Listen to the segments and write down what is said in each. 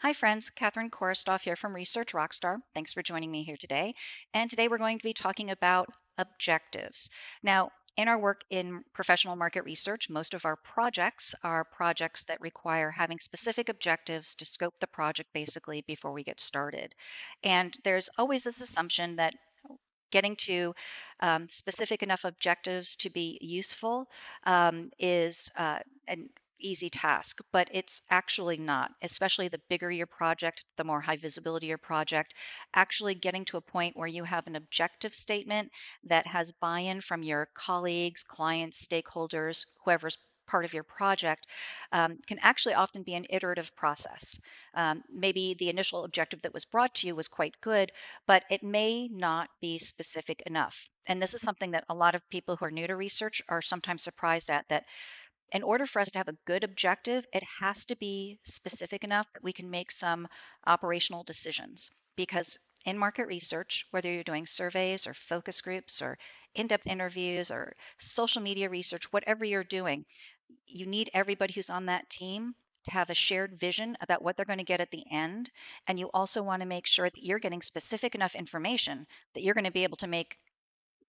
Hi friends, Kathryn Korostoff here from Research Rockstar. Thanks for joining me here today. And today we're going to be talking about objectives. Now, in our work in professional market research, most of our projects are projects that require having specific objectives to scope the project basically before we get started. And there's always this assumption that getting to specific enough objectives to be useful is an easy task, but it's actually not, especially the bigger your project, the more high visibility your project. Actually getting to a point where you have an objective statement that has buy-in from your colleagues, clients, stakeholders, whoever's part of your project can actually often be an iterative process. Maybe the initial objective that was brought to you was quite good, but it may not be specific enough. And this is something that a lot of people who are new to research are sometimes surprised at, that in order for us to have a good objective, it has to be specific enough that we can make some operational decisions. Because in market research, whether you're doing surveys or focus groups or in-depth interviews or social media research, whatever you're doing, you need everybody who's on that team to have a shared vision about what they're going to get at the end. And you also want to make sure that you're getting specific enough information that you're going to be able to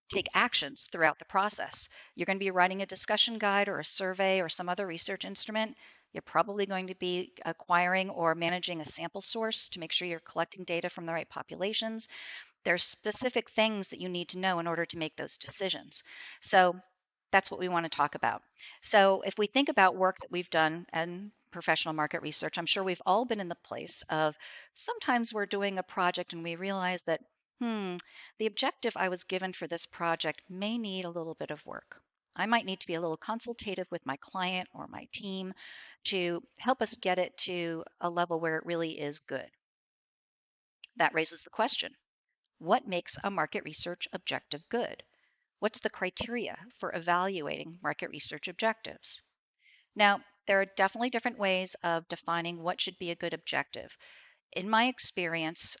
take actions throughout the process. You're going to be writing a discussion guide or a survey or some other research instrument. You're probably going to be acquiring or managing a sample source to make sure you're collecting data from the right populations. There's specific things that you need to know in order to make those decisions. So that's what we want to talk about. So if we think about work that we've done in professional market research, I'm sure we've all been in the place of sometimes we're doing a project and we realize that, the objective I was given for this project may need a little bit of work. I might need to be a little consultative with my client or my team to help us get it to a level where it really is good. That raises the question, what makes a market research objective good? What's the criteria for evaluating market research objectives? Now, there are definitely different ways of defining what should be a good objective. In my experience,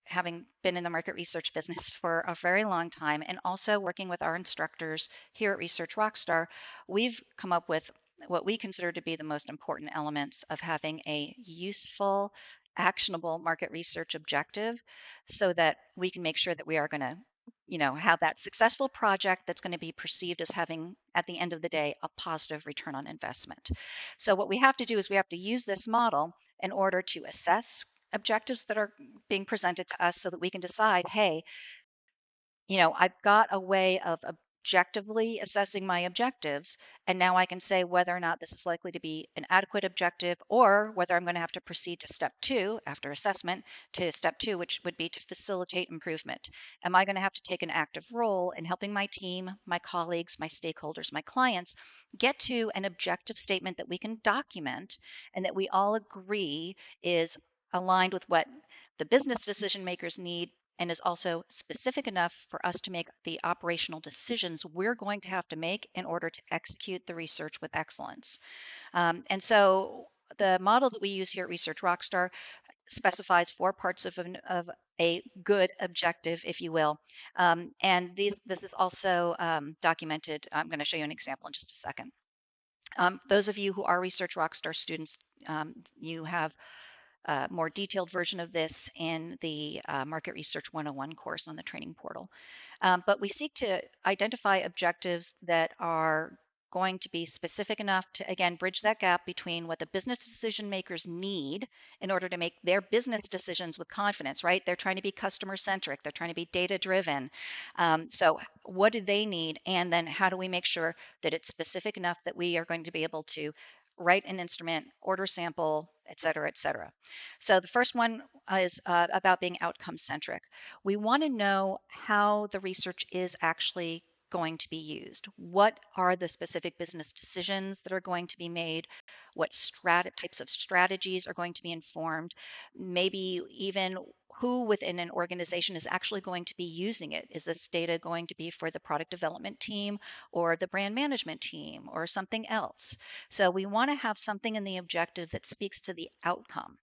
having been in the market research business for a very long time and also working with our instructors here at Research Rockstar, we've come up with what we consider to be the most important elements of having a useful, actionable market research objective so that we can make sure that we are going to have that successful project that's going to be perceived as having, at the end of the day, a positive return on investment. So what we have to do is we have to use this model in order to assess objectives that are being presented to us so that we can decide, hey, I've got a way of objectively assessing my objectives, and now I can say whether or not this is likely to be an adequate objective or whether I'm going to have to proceed to step two after assessment to step two, which would be to facilitate improvement. Am I going to have to take an active role in helping my team, my colleagues, my stakeholders, my clients get to an objective statement that we can document and that we all agree is aligned with what the business decision makers need and is also specific enough for us to make the operational decisions we're going to have to make in order to execute the research with excellence. And so the model that we use here at Research Rockstar specifies four parts of a good objective, if you will. And this is also documented. I'm going to show you an example in just a second. Those of you who are Research Rockstar students, you have a more detailed version of this in the Market Research 101 course on the training portal. But we seek to identify objectives that are going to be specific enough to, again, bridge that gap between what the business decision makers need in order to make their business decisions with confidence, right? They're trying to be customer centric, they're trying to be data driven. So what do they need? And then how do we make sure that it's specific enough that we are going to be able to write an instrument, order sample, et cetera, et cetera. So the first one is about being outcome centric. We want to know how the research is actually going to be used. What are the specific business decisions that are going to be made? What types of strategies are going to be informed? Maybe even who within an organization is actually going to be using it. Is this data going to be for the product development team or the brand management team or something else? So we want to have something in the objective that speaks to the outcome.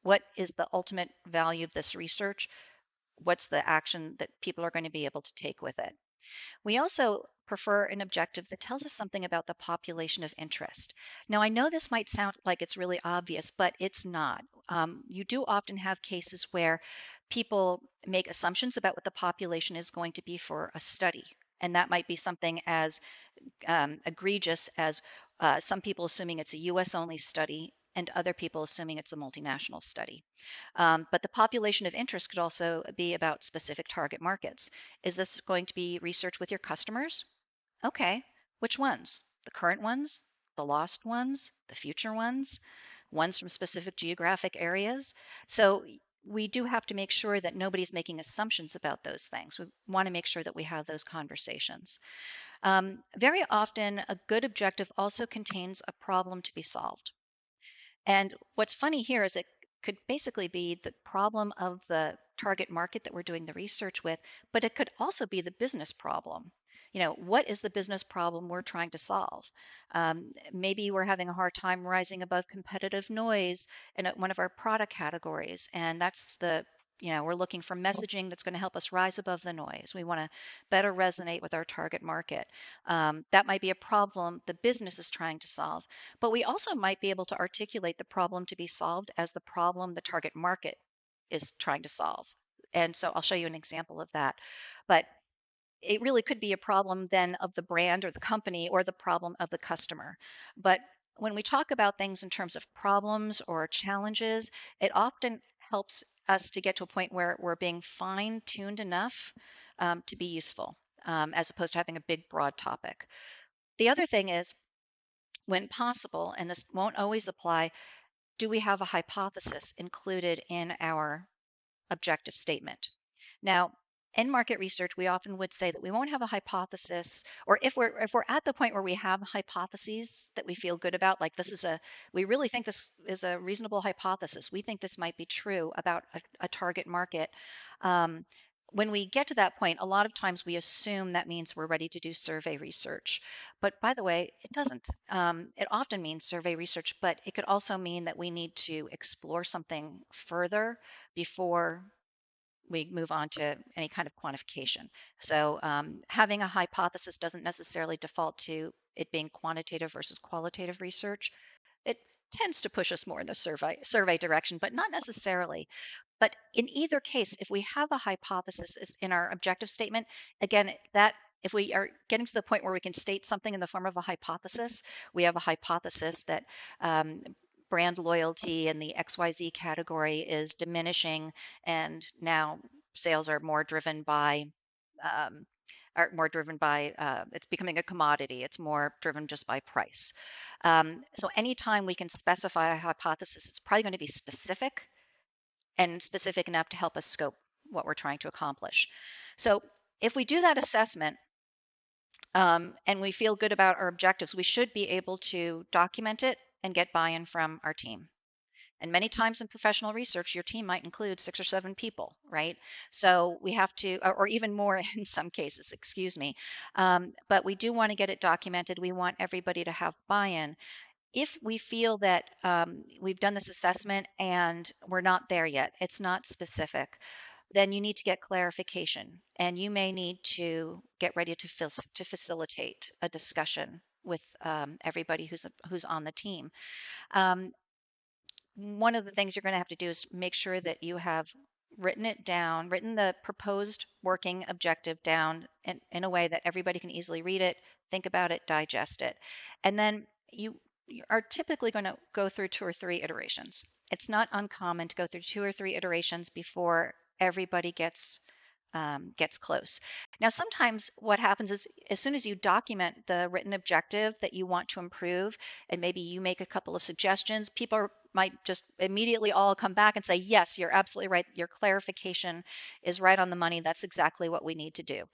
What is the ultimate value of this research? What's the action that people are going to be able to take with it? We also prefer an objective that tells us something about the population of interest. Now, I know this might sound like it's really obvious, but it's not. You do often have cases where people make assumptions about what the population is going to be for a study. And that might be something as egregious as some people assuming it's a US only study and other people assuming it's a multinational study. But the population of interest could also be about specific target markets. Is this going to be research with your customers? Okay, which ones? The current ones, the lost ones, the future ones from specific geographic areas. So we do have to make sure that nobody's making assumptions about those things. We want to make sure that we have those conversations. Very often, a good objective also contains a problem to be solved. And what's funny here is it could basically be the problem of the target market that we're doing the research with, but it could also be the business problem. What is the business problem we're trying to solve? Maybe we're having a hard time rising above competitive noise in one of our product categories, and we're looking for messaging that's going to help us rise above the noise. We want to better resonate with our target market. That might be a problem the business is trying to solve, but we also might be able to articulate the problem to be solved as the problem the target market is trying to solve. And so I'll show you an example of that. But it really could be a problem then of the brand or the company or the problem of the customer. But when we talk about things in terms of problems or challenges, it often helps us to get to a point where we're being fine tuned enough to be useful, as opposed to having a big, broad topic. The other thing is, when possible, and this won't always apply, do we have a hypothesis included in our objective statement? Now, in market research, we often would say that we won't have a hypothesis, or if we're at the point where we have hypotheses that we feel good about, like we really think this is a reasonable hypothesis. We think this might be true about a target market. When we get to that point, a lot of times we assume that means we're ready to do survey research. But by the way, it doesn't. It often means survey research, but it could also mean that we need to explore something further before we move on to any kind of quantification. So having a hypothesis doesn't necessarily default to it being quantitative versus qualitative research. It tends to push us more in the survey direction, but not necessarily. But in either case, if we have a hypothesis in our objective statement, again, that if we are getting to the point where we can state something in the form of a hypothesis, we have a hypothesis that brand loyalty in the XYZ category is diminishing, and now sales are more driven by it's becoming a commodity. It's more driven just by price. So anytime we can specify a hypothesis, it's probably going to be specific and specific enough to help us scope what we're trying to accomplish. So if we do that assessment and we feel good about our objectives, we should be able to document it and get buy-in from our team. And many times in professional research, your team might include 6 or 7 people, right? So we have to, or even more in some cases, excuse me. But we do want to get it documented. We want everybody to have buy-in. If we feel that we've done this assessment and we're not there yet, it's not specific, then you need to get clarification, and you may need to get ready to facilitate a discussion with everybody who's on the team. One of the things you're going to have to do is make sure that you have written the proposed working objective down in a way that everybody can easily read it, think about it, digest it. And then you are typically going to go through 2 or 3 iterations. It's not uncommon to go through 2 or 3 iterations before everybody gets close. Now, sometimes what happens is as soon as you document the written objective that you want to improve, and maybe you make a couple of suggestions, people might just immediately all come back and say, yes, you're absolutely right. Your clarification is right on the money. That's exactly what we need to do.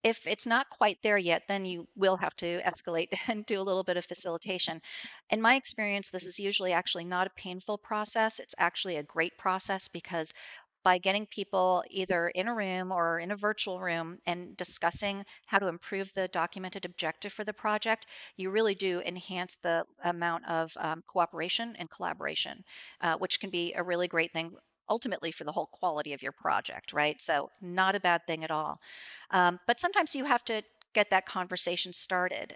If it's not quite there yet, then you will have to escalate and do a little bit of facilitation. In my experience, this is usually actually not a painful process. It's actually a great process, because by getting people either in a room or in a virtual room and discussing how to improve the documented objective for the project, you really do enhance the amount of cooperation and collaboration, which can be a really great thing ultimately for the whole quality of your project, right? So not a bad thing at all. But sometimes you have to get that conversation started.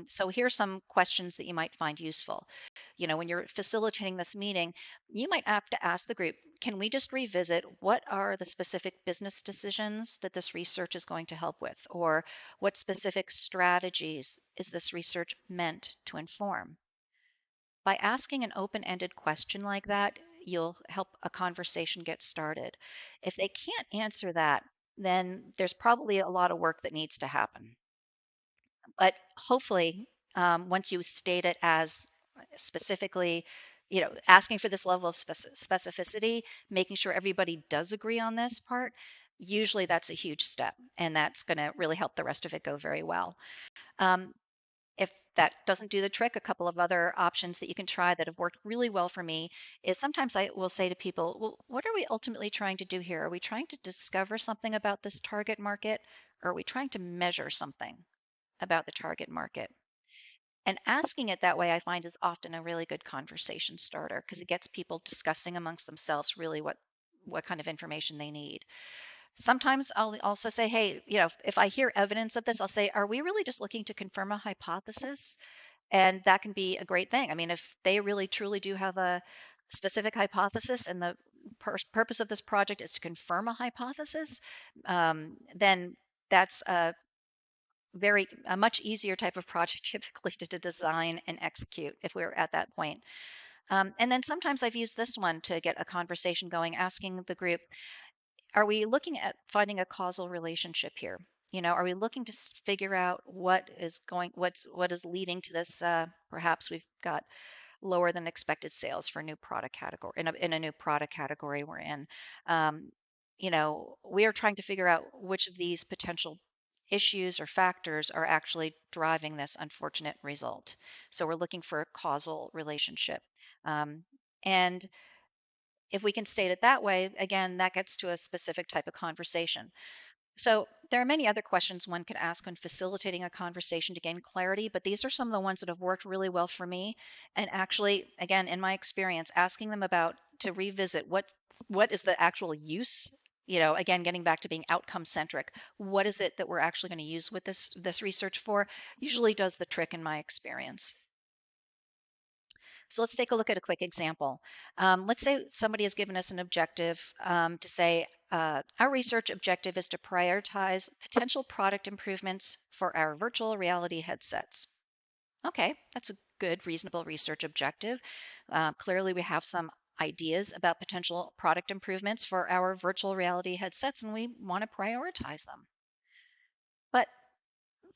So here's some questions that you might find useful. When you're facilitating this meeting, you might have to ask the group, can we just revisit what are the specific business decisions that this research is going to help with? Or what specific strategies is this research meant to inform? By asking an open-ended question like that, you'll help a conversation get started. If they can't answer that, then there's probably a lot of work that needs to happen. But hopefully, once you state it as specifically, asking for this level of specificity, making sure everybody does agree on this part, usually that's a huge step, and that's going to really help the rest of it go very well. Um, if that doesn't do the trick, a couple of other options that you can try that have worked really well for me is sometimes I will say to people, well, what are we ultimately trying to do here? Are we trying to discover something about this target market, or are we trying to measure something about the target market? And asking it that way, I find, is often a really good conversation starter because it gets people discussing amongst themselves really what kind of information they need. Sometimes I'll also say, hey, if I hear evidence of this, I'll say, are we really just looking to confirm a hypothesis? And that can be a great thing. I mean, if they really truly do have a specific hypothesis and the purpose of this project is to confirm a hypothesis, then that's a much easier type of project typically to design and execute if we're at that point. And then sometimes I've used this one to get a conversation going, asking the group, are we looking at finding a causal relationship here? Are we looking to figure out what is leading to this? Perhaps we've got lower than expected sales for a new product category in a new product category we're in. Um, we are trying to figure out which of these potential issues or factors are actually driving this unfortunate result. So we're looking for a causal relationship. And if we can state it that way, again, that gets to a specific type of conversation. So there are many other questions one could ask when facilitating a conversation to gain clarity, but these are some of the ones that have worked really well for me. And actually, again, in my experience, asking them about to revisit what is the actual use. Again, getting back to being outcome centric. What is it that we're actually going to use with this research for? Usually does the trick in my experience. So let's take a look at a quick example. Let's say somebody has given us an objective to say, our research objective is to prioritize potential product improvements for our virtual reality headsets. Okay, that's a good, reasonable research objective. Clearly, we have some ideas about potential product improvements for our virtual reality headsets, and we want to prioritize them. But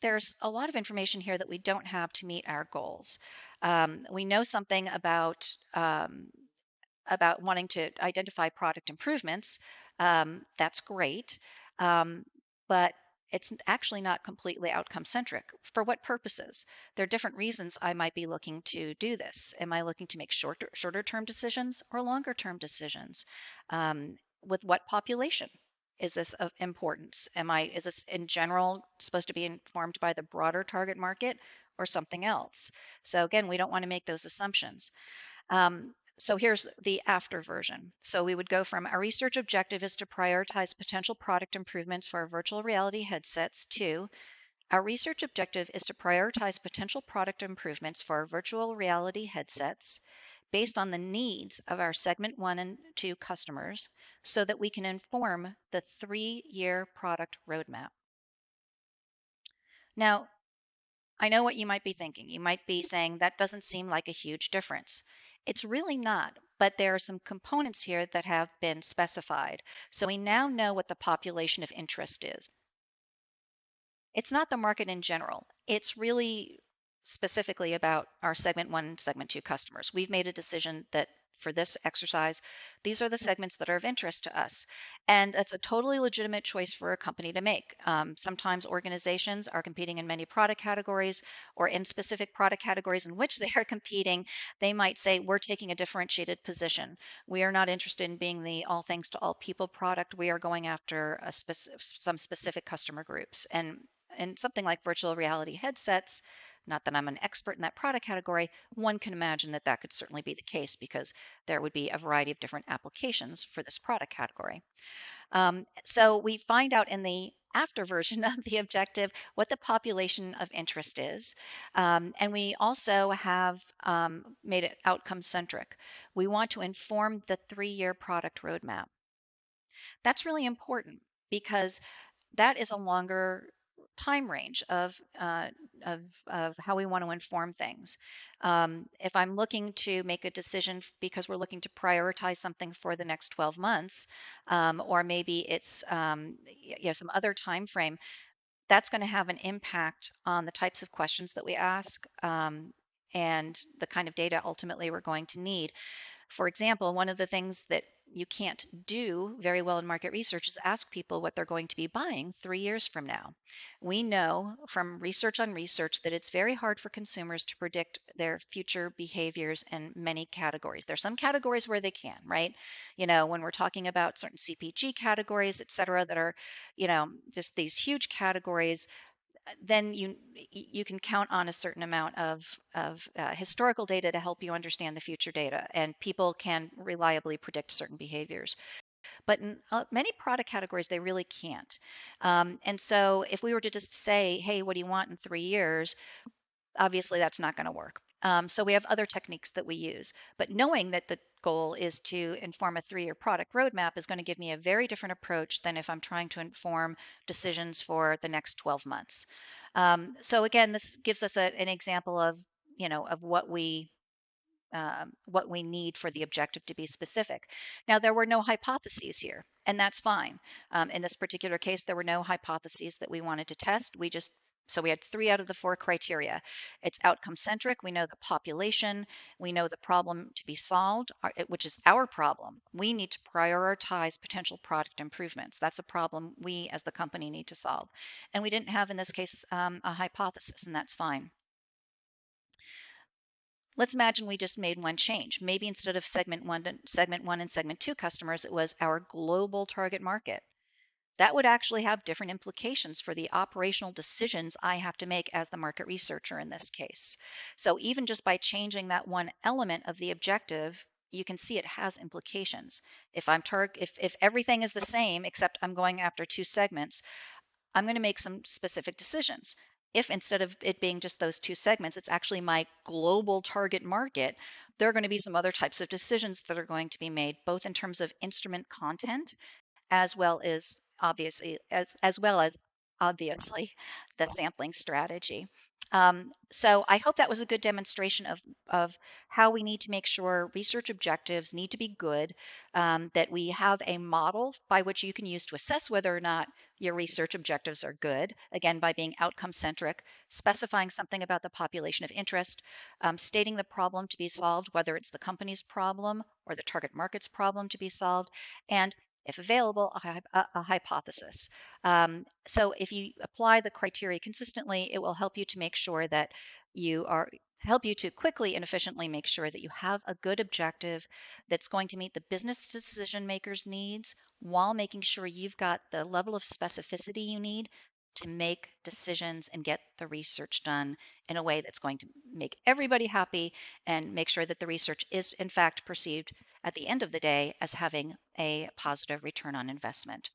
there's a lot of information here that we don't have to meet our goals. We know something about wanting to identify product improvements. That's great, but it's actually not completely outcome centric. For what purposes? There are different reasons I might be looking to do this. Am I looking to make shorter term decisions or longer term decisions? With what population? Is this of importance? Is this in general supposed to be informed by the broader target market or something else? So again, we don't want to make those assumptions. So here's the after version. So we would go from our research objective is to prioritize potential product improvements for our virtual reality headsets to our research objective is to prioritize potential product improvements for our virtual reality headsets based on the needs of our segment 1 and 2 customers so that we can inform the 3-year product roadmap. Now, I know what you might be thinking. You might be saying that doesn't seem like a huge difference. It's really not, but there are some components here that have been specified. So we now know what the population of interest is. It's not the market in general. It's really specifically about our segment 1 and segment 2 customers. We've made a decision that for this exercise, these are the segments that are of interest to us. And that's a totally legitimate choice for a company to make. Sometimes organizations are competing in many product categories or in specific product categories in which they are competing. They might say, we're taking a differentiated position. We are not interested in being the all things to all people product. We are going after some specific customer groups. And something like virtual reality headsets, Not that I'm an expert in that product category. One can imagine that that could certainly be the case because there would be a variety of different applications for this product category. So we find out in the after version of the objective what the population of interest is. And we also have made it outcome centric. We want to inform the 3-year product roadmap. That's really important because that is a longer time range of how we want to inform things. If I'm looking to make a decision because we're looking to prioritize something for the next 12 months, or maybe it's some other time frame, that's going to have an impact on the types of questions that we ask, and the kind of data ultimately we're going to need. For example, one of the things that you can't do very well in market research is ask people what they're going to be buying 3 years from now. We know from research on research that it's very hard for consumers to predict their future behaviors in many categories. There's some categories where they can, right? When we're talking about certain CPG categories, et cetera, that are, just these huge categories, then you can count on a certain amount of historical data to help you understand the future data, and people can reliably predict certain behaviors. But in many product categories, they really can't. And so, if we were to just say, "Hey, what do you want in 3 years?" Obviously that's not going to work. So we have other techniques that we use. But knowing that the goal is to inform a 3-year product roadmap is going to give me a very different approach than if I'm trying to inform decisions for the next 12 months. So again, this gives us an example of what we need for the objective to be specific. Now, there were no hypotheses here, and that's fine. In this particular case, there were no hypotheses that we wanted to test. So we had 3 out of the 4 criteria. It's outcome centric. We know the population. We know the problem to be solved, which is our problem. We need to prioritize potential product improvements. That's a problem we as the company need to solve. And we didn't have, in this case, a hypothesis, and that's fine. Let's imagine we just made one change. Maybe instead of segment one and segment 2 customers, it was our global target market. That would actually have different implications for the operational decisions I have to make as the market researcher in this case. So even just by changing that one element of the objective, you can see it has implications. If everything is the same except I'm going after 2 segments, I'm going to make some specific decisions. If instead of it being just those 2 segments, it's actually my global target market, there are going to be some other types of decisions that are going to be made, both in terms of instrument content as well as obviously the sampling strategy. So I hope that was a good demonstration of how we need to make sure research objectives need to be good, that we have a model by which you can use to assess whether or not your research objectives are good, again, by being outcome centric, specifying something about the population of interest, stating the problem to be solved, whether it's the company's problem or the target market's problem to be solved, and if available, a hypothesis. So if you apply the criteria consistently, it will help you to make sure that help you to quickly and efficiently make sure that you have a good objective that's going to meet the business decision makers' needs while making sure you've got the level of specificity you need to make decisions and get the research done in a way that's going to make everybody happy and make sure that the research is in fact perceived at the end of the day as having a positive return on investment.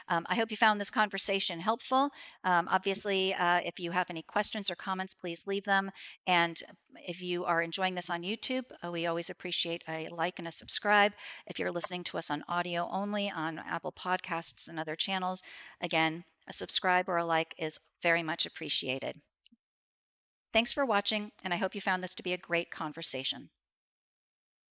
I hope you found this conversation helpful. Obviously, if you have any questions or comments, please leave them. And if you are enjoying this on YouTube, we always appreciate a like and a subscribe. If you're listening to us on audio only on Apple Podcasts and other channels, again, a subscribe or a like is very much appreciated. Thanks for watching, and I hope you found this to be a great conversation.